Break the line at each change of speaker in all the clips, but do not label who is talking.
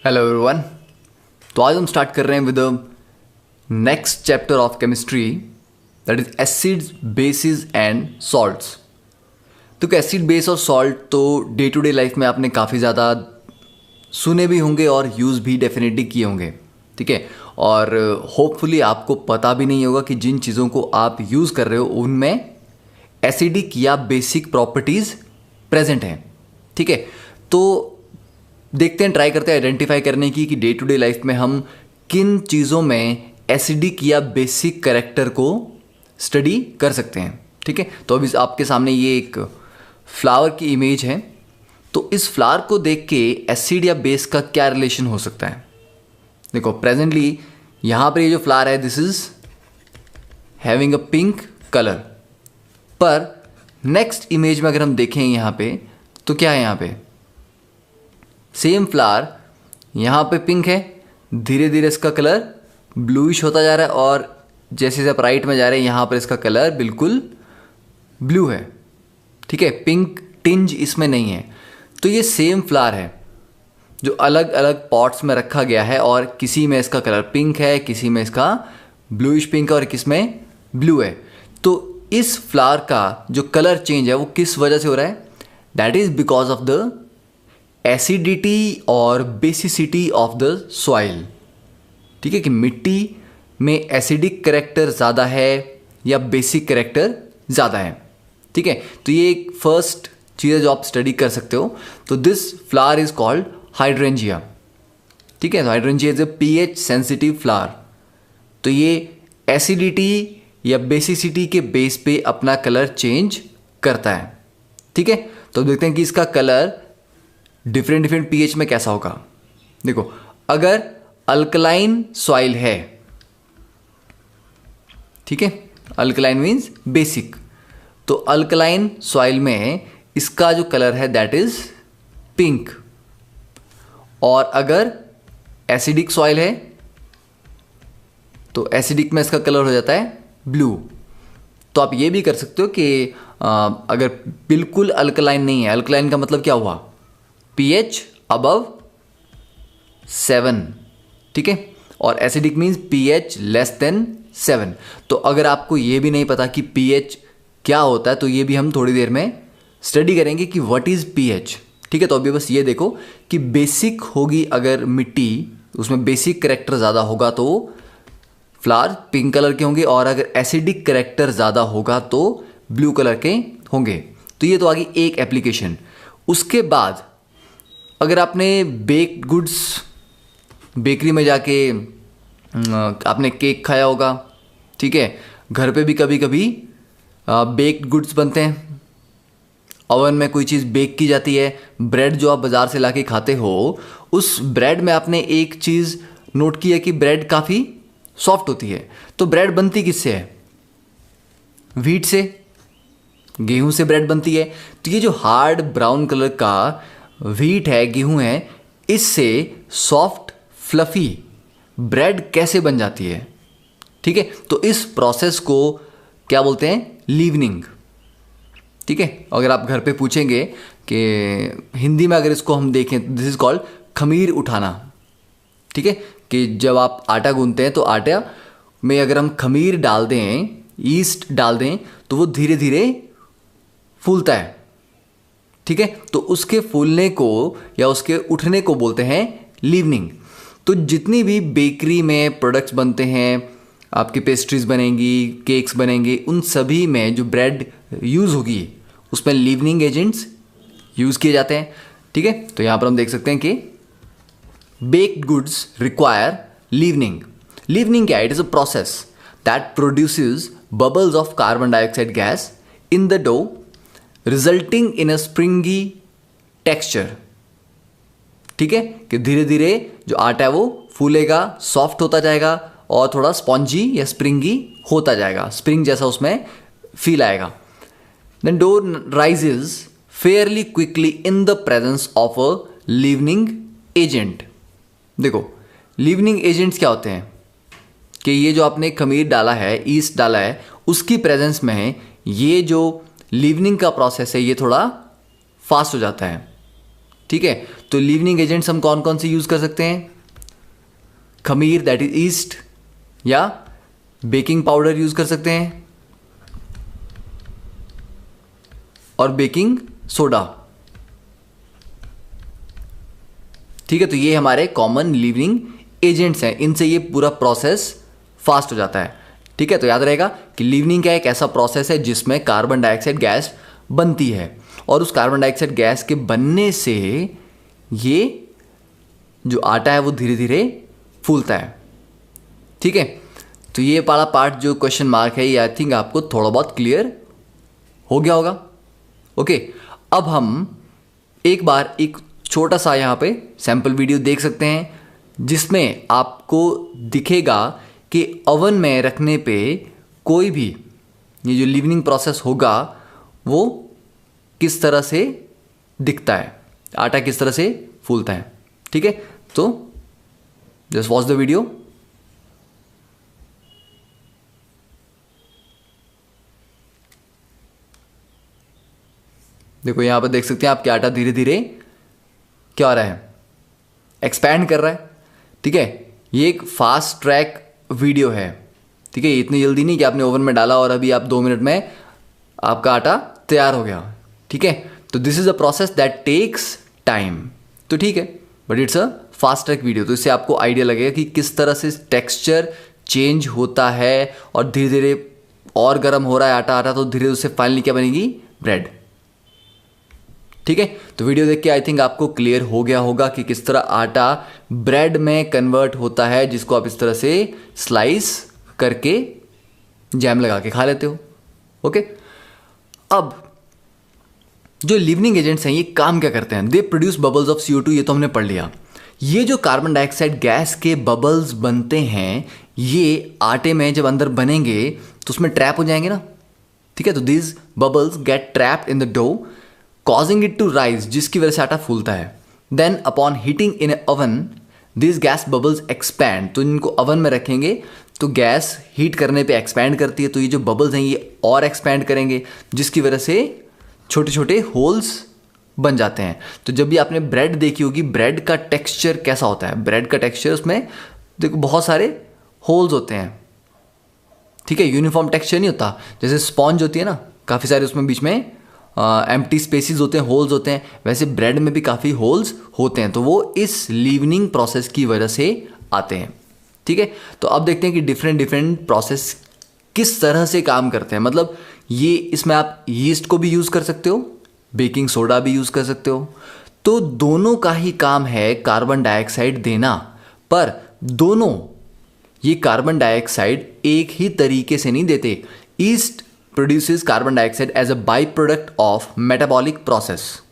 Hello everyone. तो आज हम स्टार्ट कर रहे हैं with next chapter of chemistry, that is acids, basis and salts. तो एसिड, बेस और सॉल्ट तो डे टू डे लाइफ में आपने काफ़ी ज़्यादा सुने भी होंगे और यूज़ भी डेफिनेटली किए होंगे, ठीक है। और होपफुली आपको पता भी नहीं होगा कि जिन चीज़ों को आप यूज़ कर रहे हो उनमें एसिडिक या बेसिक प्रॉपर्टीज़ प्रेजेंट हैं, ठीक है। तो देखते हैं, ट्राई करते हैं आइडेंटिफाई करने की कि डे टू डे लाइफ में हम किन चीज़ों में एसिडिक या बेसिक कैरेक्टर को स्टडी कर सकते हैं, ठीक है। तो अभी आपके सामने ये एक फ्लावर की इमेज है। तो इस फ्लावर को देख के एसिड या बेस का क्या रिलेशन हो सकता है। देखो प्रेजेंटली यहाँ पर ये जो फ्लावर है this is having a pink colour, पर नेक्स्ट इमेज में अगर हम देखें यहाँ पे तो क्या है, यहाँ पे सेम फ्लावर, यहाँ पे पिंक है, धीरे धीरे इसका कलर ब्लूइश होता जा रहा है और जैसे जैसे आप राइट में जा रहे हैं यहाँ पर इसका कलर बिल्कुल ब्लू है, ठीक है। पिंक टिंज इसमें नहीं है। तो ये सेम फ्लावर है जो अलग अलग पॉट्स में रखा गया है और किसी में इसका कलर पिंक है, किसी में इसका ब्लूइश पिंक है और किस में ब्लू है। तो इस फ्लावर का जो कलर चेंज है वो किस वजह से हो रहा है, that is because of the acidity और बेसिसिटी ऑफ द सॉइल, ठीक है। कि मिट्टी में एसिडिक कैरेक्टर ज़्यादा है या बेसिक कैरेक्टर ज़्यादा है, ठीक है। तो ये एक फर्स्ट चीज़ है जो आप स्टडी कर सकते हो। तो this flower is called hydrangea, ठीक है। तो hydrangea is a pH sensitive flower. तो ये एसिडिटी या बेसिसिटी के बेस पे अपना कलर चेंज करता है, ठीक है। तो देखते हैं कि इसका कलर डिफरेंट डिफरेंट पीएच में कैसा होगा। देखो अगर अल्कलाइन सॉइल है, ठीक है, अल्कलाइन मीन्स बेसिक, तो अल्कलाइन सॉइल में इसका जो कलर है दैट इज पिंक। और अगर एसिडिक सॉइल है तो एसिडिक में इसका कलर हो जाता है ब्लू। तो आप ये भी कर सकते हो कि अगर बिल्कुल अल्कलाइन नहीं है, अल्कलाइन का मतलब क्या हुआ, pH अबव 7, ठीक है। और acidic means pH less than 7। तो अगर आपको ये भी नहीं पता कि pH क्या होता है तो ये भी हम थोड़ी देर में स्टडी करेंगे कि व्हाट इज़ pH, ठीक है। तो अभी बस ये देखो कि बेसिक होगी अगर मिट्टी, उसमें बेसिक करेक्टर ज़्यादा होगा तो फ्लावर पिंक कलर के होंगे, और अगर एसिडिक करेक्टर ज़्यादा होगा तो ब्लू कलर के होंगे। तो ये तो आ गई एक एप्लीकेशन। उसके बाद अगर आपने बेक्ड गुड्स, बेकरी में जाके आपने केक खाया होगा, ठीक है। घर पे भी कभी कभी बेक्ड गुड्स बनते हैं, ओवन में कोई चीज़ बेक की जाती है। ब्रेड जो आप बाज़ार से लाके खाते हो, उस ब्रेड में आपने एक चीज़ नोट की है कि ब्रेड काफ़ी सॉफ्ट होती है। तो ब्रेड बनती किससे है, व्हीट से, गेहूं से ब्रेड बनती है। तो ये जो हार्ड ब्राउन कलर का व्हीट है, गेहूं है, इससे सॉफ्ट फ्लफी ब्रेड कैसे बन जाती है, ठीक है। तो इस प्रोसेस को क्या बोलते हैं, लीवनिंग, ठीक है। अगर आप घर पे पूछेंगे कि हिंदी में अगर इसको हम देखें, दिस इज कॉल्ड खमीर उठाना, ठीक है। कि जब आप आटा गूंथते हैं तो आटा में अगर हम खमीर डाल दें, ईस्ट डाल दें, तो वो धीरे धीरे फूलता है, ठीक है। तो उसके फूलने को या उसके उठने को बोलते हैं लीवनिंग। तो जितनी भी बेकरी में प्रोडक्ट्स बनते हैं, आपकी पेस्ट्रीज बनेंगी, केक्स बनेंगे, उन सभी में जो ब्रेड यूज़ होगी उसमें लीवनिंग एजेंट्स यूज़ किए जाते हैं, ठीक है। तो यहाँ पर हम देख सकते हैं कि baked goods require leavening. Leavening क्या है, it is a process that produces bubbles of carbon dioxide gas in the dough resulting in a springy texture, ठीक है। कि धीरे धीरे जो आटा है वो फूलेगा, सॉफ्ट होता जाएगा और थोड़ा स्पॉन्जी या स्प्रिंगी होता जाएगा, स्प्रिंग जैसा उसमें फील आएगा। Then dough rises fairly quickly in the presence of a leavening agent. देखो लीवनिंग एजेंट्स क्या होते हैं कि ये जो आपने खमीर डाला है, ईस्ट डाला है, उसकी प्रेजेंस में ये जो लीवनिंग का प्रोसेस है ये थोड़ा फास्ट हो जाता है, ठीक है, तो लीवनिंग एजेंट्स हम कौन कौन से यूज कर सकते हैं? खमीर दैट इज ईस्ट, या बेकिंग पाउडर यूज कर सकते हैं, और बेकिंग सोडा। ठीक है, तो ये हमारे कॉमन लीवनिंग एजेंट्स हैं, इनसे ये पूरा प्रोसेस फास्ट हो जाता है। ठीक है, तो याद रहेगा कि लीवनिंग क्या एक ऐसा प्रोसेस है जिसमें कार्बन डाइऑक्साइड गैस बनती है, और उस कार्बन डाइऑक्साइड गैस के बनने से ये जो आटा है वो धीरे धीरे फूलता है। ठीक है, तो ये वाला पार्ट जो क्वेश्चन मार्क है, ये आई थिंक आपको थोड़ा बहुत क्लियर हो गया होगा। ओके, अब हम एक बार एक छोटा सा यहाँ पे सैंपल वीडियो देख सकते हैं, जिसमें आपको दिखेगा कि ओवन में रखने पे कोई भी ये जो लीवनिंग प्रोसेस होगा वो किस तरह से दिखता है, आटा किस तरह से फूलता है। ठीक है, तो जस्ट वॉच द वीडियो। देखो यहां पर देख सकते हैं आप कि आटा धीरे धीरे क्या हो रहा है, एक्सपैंड कर रहा है। ठीक है, ये एक फास्ट ट्रैक वीडियो है। ठीक है, इतनी जल्दी नहीं कि आपने ओवन में डाला और अभी आप 2 मिनट में आपका आटा तैयार हो गया। ठीक है, तो this is a process that takes time. तो ठीक है, but it's a fast track video, तो इससे आपको आइडिया लगेगा कि किस तरह से टेक्सचर चेंज होता है और धीरे धीरे और गर्म हो रहा है आटा तो धीरे उससे फाइनली क्या बनेगी, ब्रेड। ठीक है, तो वीडियो देख के आई थिंक आपको क्लियर हो गया होगा कि किस तरह आटा ब्रेड में कन्वर्ट होता है, जिसको आप इस तरह से स्लाइस करके जैम लगा के खा लेते हो। ओके, अब जो लीवनिंग एजेंट्स हैं ये काम क्या करते हैं? They produce bubbles of CO2, ये तो हमने पढ़ लिया। ये जो कार्बन डाइऑक्साइड गैस के बबल्स बनते हैं, ये आटे में जब अंदर बनेंगे तो उसमें ट्रैप हो जाएंगे ना। ठीक है, तो this bubbles get trapped in the dough causing it to rise, जिसकी वजह से आटा फूलता है। Then upon heating in oven this gas bubbles expand, तो इनको ओवन में रखेंगे तो गैस हीट करने पे एक्सपैंड करती है, तो ये जो बबल्स हैं ये और एक्सपैंड करेंगे, जिसकी वजह से छोटे छोटे होल्स बन जाते हैं। तो जब भी आपने ब्रेड देखी होगी, ब्रेड का टेक्सचर कैसा होता है? ब्रेड का टेक्सचर, उसमें देखो बहुत सारे होल्स होते हैं। ठीक है, यूनिफॉर्म टेक्सचर नहीं होता। जैसे स्पॉन्ज होती है ना, काफ़ी सारे उसमें बीच में एम्प्टी स्पेसिस होते हैं, होल्स होते हैं, वैसे ब्रेड में भी काफ़ी होल्स होते हैं, तो वो इस लीवनिंग प्रोसेस की वजह से आते हैं। ठीक है, तो अब देखते हैं कि डिफरेंट डिफरेंट प्रोसेस किस तरह से काम करते हैं। मतलब ये इसमें आप यीस्ट को भी यूज़ कर सकते हो, बेकिंग सोडा भी यूज़ कर सकते हो, तो दोनों का ही काम है कार्बन डाइऑक्साइड देना, पर दोनों ये कार्बन डाइऑक्साइड एक ही तरीके से नहीं देते। Yeast produces carbon dioxide as a by product of metabolic process.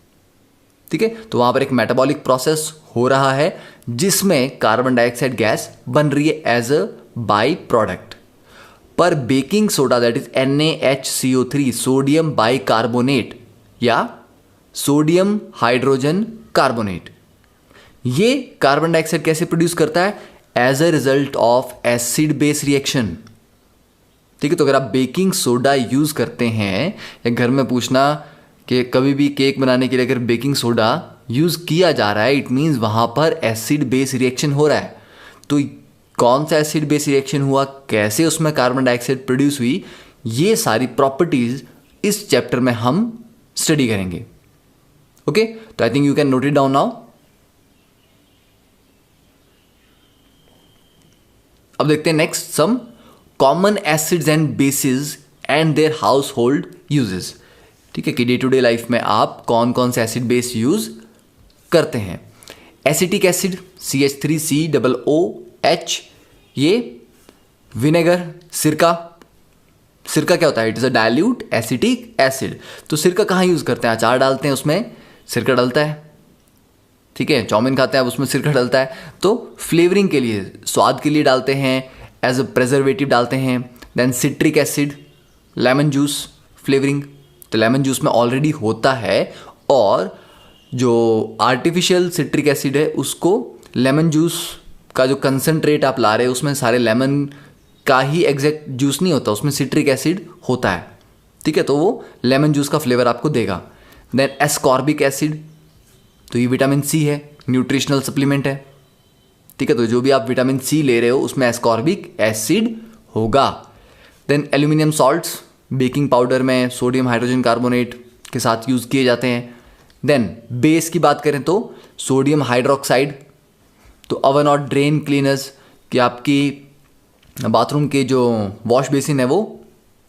ठीक है, तो वहां पर एक मेटाबॉलिक प्रोसेस हो रहा है जिसमें कार्बन डाइऑक्साइड गैस बन रही है एज अ बाई प्रोडक्ट। पर baking soda that is NaHCO3, sodium bicarbonate या सोडियम हाइड्रोजन कार्बोनेट, ये कार्बन डाइऑक्साइड कैसे प्रोड्यूस करता है? As a result of acid base reaction. ठीक है, तो अगर आप बेकिंग सोडा यूज करते हैं, या घर में पूछना कि कभी भी केक बनाने के लिए अगर बेकिंग सोडा यूज किया जा रहा है, इट मीन्स वहां पर एसिड बेस रिएक्शन हो रहा है। तो कौन सा एसिड बेस रिएक्शन हुआ, कैसे उसमें कार्बन डाइऑक्साइड प्रोड्यूस हुई, ये सारी प्रॉपर्टीज इस चैप्टर में हम स्टडी करेंगे। ओके, तो I think you can note it down now. अब देखते हैं next some common acids and bases and their household uses. ठीक है, कि डे टू डे लाइफ में आप कौन कौन से एसिड बेस यूज करते हैं। एसिटिक एसिड CH3COOH, ये विनेगर, सिरका। सिरका क्या होता है? It is a dilute acetic acid. तो सिरका कहाँ यूज करते हैं? अचार डालते हैं उसमें सिरका डलता है। ठीक है, चाउमीन खाते हैं आप उसमें सिरका डलता है। तो फ्लेवरिंग के लिए, स्वाद के लिए डालते हैं, एज अ प्रेजर्वेटिव डालते हैं। Then citric acid, lemon juice flavouring, तो लेमन जूस में ऑलरेडी होता है, और जो आर्टिफिशियल सिट्रिक एसिड है उसको लेमन जूस का जो कंसनट्रेट आप ला रहे हो उसमें सारे लेमन का ही एग्जैक्ट जूस नहीं होता, उसमें सिट्रिक एसिड होता है। ठीक है, तो वो लेमन जूस का फ्लेवर आपको देगा। देन एस्कॉर्बिक एसिड, तो ये विटामिन सी है, न्यूट्रिशनल सप्लीमेंट है, ठीक है। तो जो भी आप विटामिन सी ले रहे हो उसमें एस्कॉर्बिक एसिड होगा। Then aluminium salts baking powder में सोडियम हाइड्रोजन कार्बोनेट के साथ यूज़ किए जाते हैं। देन बेस की बात करें तो सोडियम हाइड्रोक्साइड, तो ओवन और ड्रेन क्लीनर्स कि आपकी बाथरूम के जो वॉश बेसिन है वो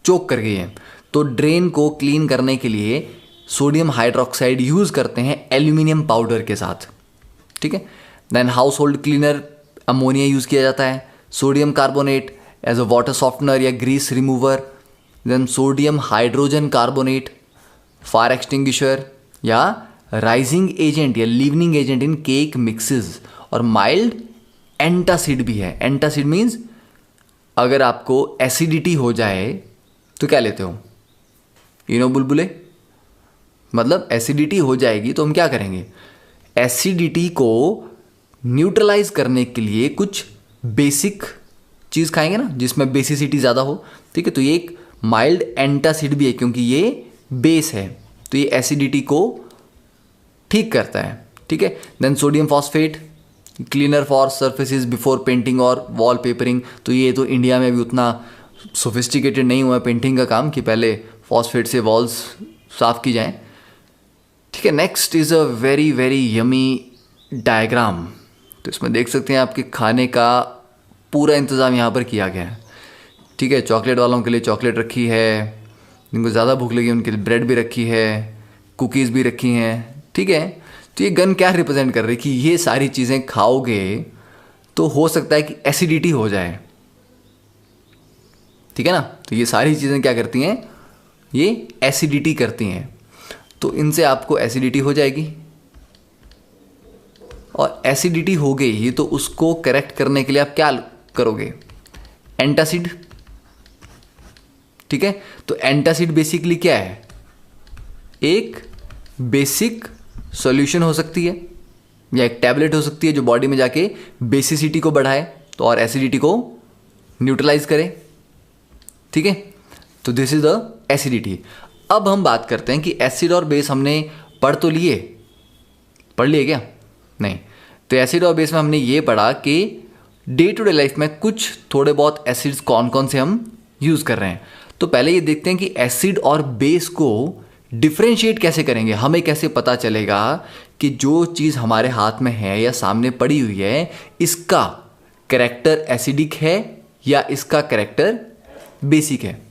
चोक कर गई है, तो ड्रेन को क्लीन करने के लिए सोडियम हाइड्रोक्साइड यूज़ करते हैं एल्यूमिनियम पाउडर के साथ, ठीक है। Then household cleaner ammonia use किया जाता है, sodium carbonate as a water softener या grease remover, then sodium hydrogen carbonate fire extinguisher या राइजिंग एजेंट या leavening agent in cake mixes, और माइल्ड एंटासिड भी है। एंटासिड मीन्स अगर आपको एसिडिटी हो जाए तो क्या लेते हो, बुलबुले, मतलब एसिडिटी हो जाएगी तो हम क्या करेंगे, एसिडिटी को न्यूट्रलाइज करने के लिए कुछ बेसिक चीज़ खाएंगे ना जिसमें बेसिसिटी ज़्यादा हो, ठीक है। तो ये एक माइल्ड एंटासिड भी है क्योंकि ये बेस है, तो ये एसिडिटी को ठीक करता है, ठीक है। Then sodium phosphate cleaner for surfaces before painting और वॉल पेपरिंग, तो ये तो इंडिया में भी उतना सोफिस्टिकेटेड नहीं हुआ पेंटिंग का काम कि पहले फॉस्फेट से वॉल्स साफ की जाएं, ठीक है। Next is a very very yummy diagram, तो इसमें देख सकते हैं आपके खाने का पूरा इंतज़ाम यहाँ पर किया गया है, ठीक है। चॉकलेट वालों के लिए चॉकलेट रखी है, जिनको ज़्यादा भूख लगी उनके लिए ब्रेड भी रखी है, कुकीज़ भी रखी हैं, ठीक है। तो ये गन क्या रिप्रेजेंट कर रही है कि ये सारी चीज़ें खाओगे तो हो सकता है कि एसिडिटी हो जाए, ठीक है ना। तो ये सारी चीज़ें क्या करती हैं, ये एसिडिटी करती हैं, तो इनसे आपको एसिडिटी हो जाएगी, और एसिडिटी हो गई तो उसको करेक्ट करने के लिए आप क्या करोगे, एंटासिड, ठीक है। तो एंटासिड बेसिकली क्या है, एक बेसिक सॉल्यूशन हो सकती है या एक टैबलेट हो सकती है जो बॉडी में जाके बेसिसिटी को बढ़ाए तो और एसिडिटी को न्यूट्रलाइज करे, ठीक है। तो दिस इज द एसिडिटी। अब हम बात करते हैं कि एसिड और बेस हमने पढ़ लिए क्या, नहीं। तो एसिड और बेस में हमने ये पढ़ा कि डे टू डे लाइफ में कुछ थोड़े बहुत एसिड्स कौन कौन से हम यूज़ कर रहे हैं। तो पहले ये देखते हैं कि एसिड और बेस को डिफ्रेंशिएट कैसे करेंगे, हमें कैसे पता चलेगा कि जो चीज़ हमारे हाथ में है या सामने पड़ी हुई है इसका कैरेक्टर एसिडिक है या इसका कैरेक्टर बेसिक है,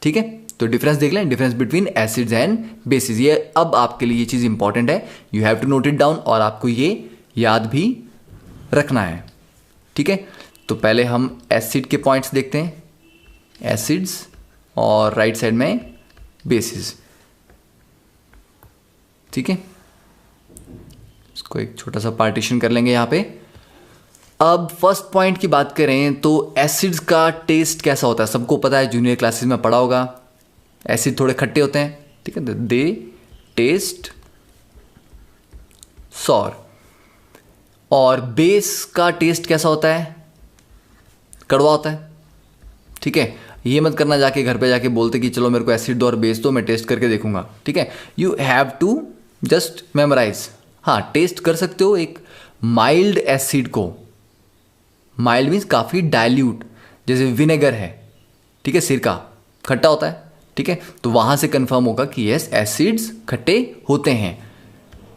ठीक है। तो डिफरेंस देख लें, difference between acids and bases. ये अब आपके लिए ये चीज़ इंपॉर्टेंट है, you have to note it down, और आपको ये याद भी रखना है, ठीक है। तो पहले हम एसिड के पॉइंट्स देखते हैं, एसिड्स, और राइट साइड में बेसिस, ठीक है। इसको एक छोटा सा पार्टीशन कर लेंगे यहाँ पे। अब फर्स्ट पॉइंट की बात करें तो एसिड्स का टेस्ट कैसा होता है, सबको पता है, जूनियर क्लासेस में पढ़ा होगा, एसिड थोड़े खट्टे होते हैं, ठीक है। दे टेस्ट सॉर। और बेस का टेस्ट कैसा होता है, कड़वा होता है, ठीक है। ये मत करना जाके घर पे जाके बोलते कि चलो मेरे को एसिड दो और बेस दो, मैं टेस्ट करके देखूंगा, ठीक है। You have to just memorise. हाँ, टेस्ट कर सकते हो एक माइल्ड एसिड को, माइल्ड मीन्स काफ़ी डाइल्यूट, जैसे विनेगर है, ठीक है, सिरका खट्टा होता है, ठीक है। तो वहाँ से कंफर्म होगा कि यस एसिड्स खट्टे होते हैं।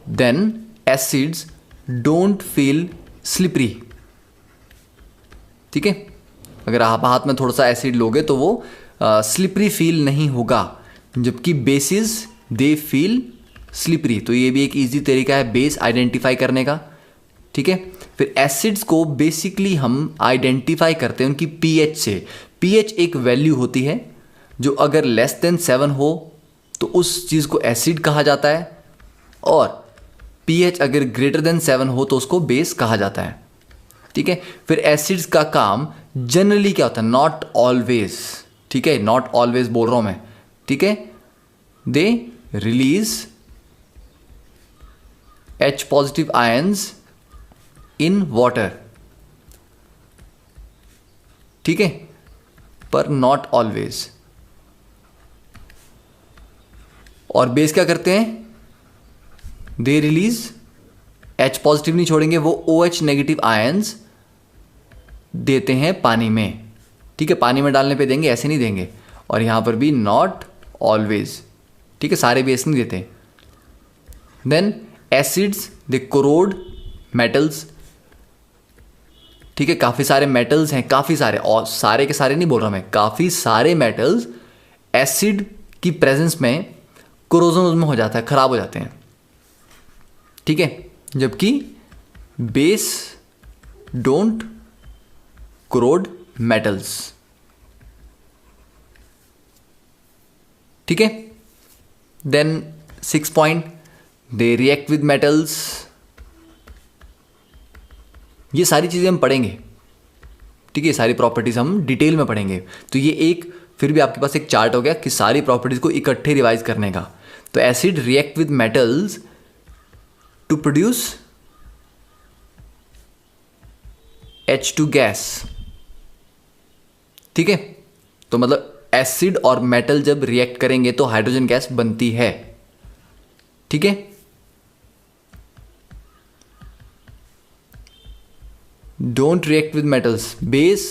Then acids don't feel slippery, ठीक है। अगर आप हाथ में थोड़ा सा एसिड लोगे तो वो स्लिपरी फील नहीं होगा, जबकि बेसिस दे फील स्लिपरी। तो ये भी एक इजी तरीका है बेस आइडेंटिफाई करने का, ठीक है। फिर एसिड्स को बेसिकली हम आइडेंटिफाई करते हैं उनकी पीएच से। पीएच एक वैल्यू होती है जो अगर लेस देन 7 हो तो उस चीज़ को एसिड कहा जाता है, और पीएच अगर ग्रेटर देन 7 हो तो उसको बेस कहा जाता है, ठीक है। फिर एसिड्स का काम जनरली क्या होता है, नॉट ऑलवेज, ठीक है, नॉट ऑलवेज बोल रहा हूं मैं, ठीक है। They release H positive ions in water, ठीक है, पर नॉट ऑलवेज। और बेस क्या करते हैं, दे रिलीज H पॉजिटिव नहीं छोड़ेंगे, वो OH नेगेटिव आयंस देते हैं पानी में, ठीक है, पानी में डालने पे देंगे, ऐसे नहीं देंगे। और यहाँ पर भी नॉट ऑलवेज, ठीक है, सारे बेस नहीं देते। देन एसिड्स दे कोरोड मेटल्स, ठीक है, काफ़ी सारे मेटल्स हैं, काफ़ी सारे, और सारे के सारे नहीं बोल रहा मैं, काफ़ी सारे मेटल्स एसिड की प्रेजेंस में कोरोजन में हो जाता है, खराब हो जाते हैं, ठीक है, जबकि बेस डोंट कोरोड मेटल्स, ठीक है। Then 6 point, they react with metals. ये सारी चीज़ें हम पढ़ेंगे, ठीक है, सारी प्रॉपर्टीज हम डिटेल में पढ़ेंगे। तो ये एक फिर भी आपके पास एक चार्ट हो गया कि सारी प्रॉपर्टीज को इकट्ठे रिवाइज करने का। तो acid react with metals to produce H2 gas, ठीक है। तो मतलब एसिड और मेटल जब रिएक्ट करेंगे तो हाइड्रोजन गैस बनती है, ठीक है। Don't react with metals, base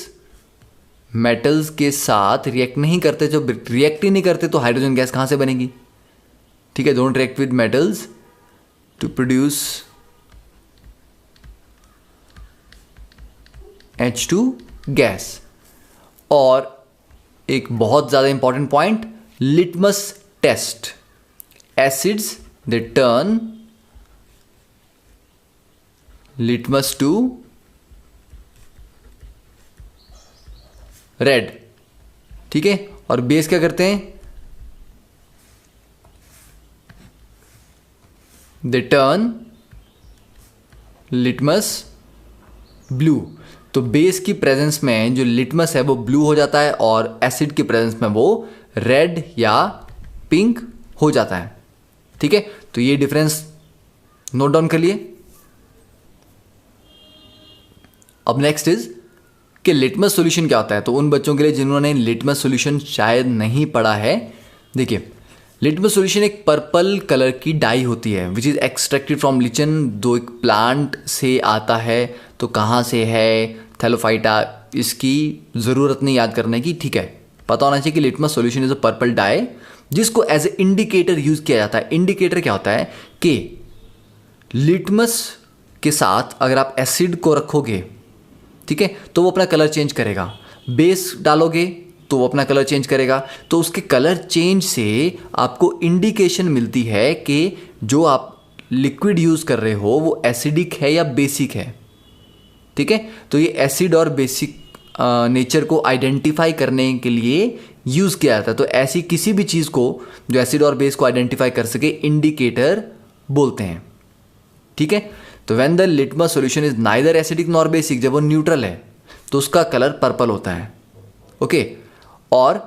metals के साथ रिएक्ट नहीं करते, जब रिएक्ट ही नहीं करते तो हाइड्रोजन गैस कहां से बनेगी, ठीक है। Don't react with metals to produce H2 gas. और एक बहुत ज़्यादा important point, litmus test, acids they turn litmus to red, ठीक है। और बेस क्या करते हैं, दे टर्न लिटमस ब्लू। तो बेस की प्रेजेंस में जो लिटमस है वो ब्लू हो जाता है और एसिड की प्रेजेंस में वो रेड या पिंक हो जाता है, ठीक है। तो ये डिफरेंस नोट डाउन कर लिए। अब नेक्स्ट इज कि लिटमस सॉल्यूशन क्या होता है। तो उन बच्चों के लिए जिन्होंने लिटमस सॉल्यूशन शायद नहीं पढ़ा है, देखिए, लिटमस सॉल्यूशन एक पर्पल कलर की डाई होती है which is extracted from lichen, जो एक प्लांट से आता है। तो कहाँ से है, थैलोफाइटा, इसकी ज़रूरत नहीं याद करने की, ठीक है। पता होना चाहिए कि litmus solution is a purple dye जिसको एज ए इंडिकेटर यूज़ किया जाता है। इंडिकेटर क्या होता है कि लिटमस के साथ अगर आप एसिड को रखोगे, ठीक है, तो वो अपना कलर चेंज करेगा। बेस डालोगे तो वो अपना कलर चेंज करेगा। तो उसके कलर चेंज से आपको इंडिकेशन मिलती है कि जो आप लिक्विड यूज़ कर रहे हो वो एसिडिक है या बेसिक है, ठीक है। तो ये एसिड और बेसिक नेचर को आइडेंटिफाई करने के लिए यूज़ किया जाता है। तो ऐसी किसी भी चीज़ को जो एसिड और बेस को आइडेंटिफाई कर सके इंडिकेटर बोलते हैं, ठीक है। तो when the litmus solution is neither acidic nor basic, जब वो न्यूट्रल है तो उसका कलर पर्पल होता है, ओके। और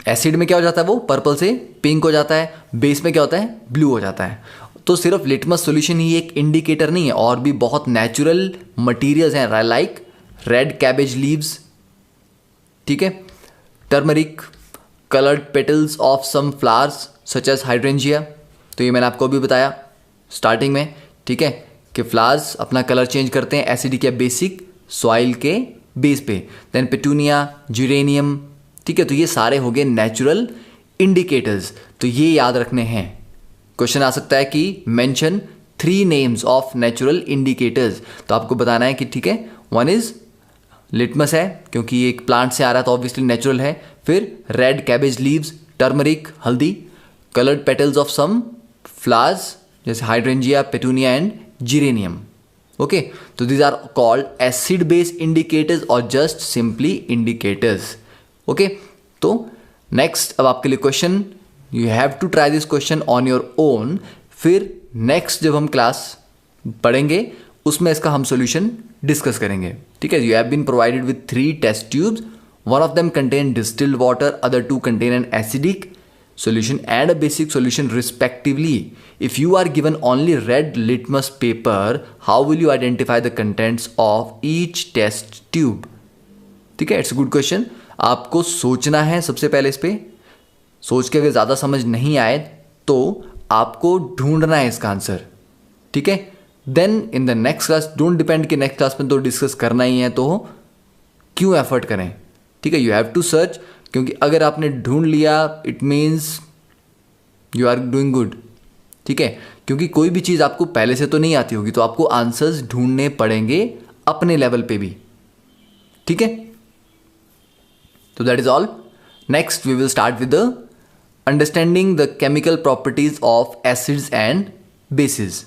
एसिड में क्या हो जाता है, वो पर्पल से पिंक हो जाता है, बेस में क्या होता है, ब्लू हो जाता है। तो सिर्फ लिटमस सॉल्यूशन ही एक इंडिकेटर नहीं है, और भी बहुत नेचुरल मटेरियल्स हैं लाइक रेड कैबेज लीव्स, ठीक है, turmeric, coloured petals of some flowers such as hydrangea. तो ये मैंने आपको भी बताया स्टार्टिंग में, ठीक है, कि फ्लावर्स अपना कलर चेंज करते हैं एसिडिक या बेसिक सॉइल के बेस पे। देन पेटूनिया, यूरेनियम, ठीक है। तो ये सारे हो गए नेचुरल इंडिकेटर्स। तो ये याद रखने हैं। क्वेश्चन आ सकता है कि mention 3 names of natural indicators. तो आपको बताना है कि ठीक है, वन इज लिटमस है क्योंकि ये एक प्लांट से आ रहा है तो ऑब्वियसली नेचुरल है। फिर रेड कैबेज लीव्स, टर्मरिक, हल्दी, coloured petals of some flowers जैसे hydrangea, petunia and geranium, okay. तो these are called acid base indicators और जस्ट सिंपली इंडिकेटर्स, ओके। तो नेक्स्ट अब आपके लिए question, you have to try this question on your own. फिर next जब हम क्लास पढ़ेंगे उसमें इसका हम सॉल्यूशन डिस्कस करेंगे, ठीक है। You have been provided with 3 test tubes, one of them contain distilled water, other 2 contain an acidic solution and a basic solution respectively. If you are given only red litmus paper, how will you identify the contents of each test tube? ठीक है, it's a good question. आपको सोचना है सबसे पहले, इस पे सोच के अगर ज़्यादा समझ नहीं आए तो आपको ढूंढना है इसका आंसर, ठीक है। Then in the next class, don't depend कि नेक्स्ट क्लास में तो डिस्कस करना ही है तो क्यों एफर्ट करें, ठीक है। यू हैव टू सर्च, क्योंकि अगर आपने ढूंढ लिया it means you are doing good, ठीक है। क्योंकि कोई भी चीज़ आपको पहले से तो नहीं आती होगी, तो आपको आंसर्स ढूंढने पड़ेंगे अपने लेवल पे भी, ठीक है। तो that is all. Next we will start with the understanding the chemical properties of acids and basis.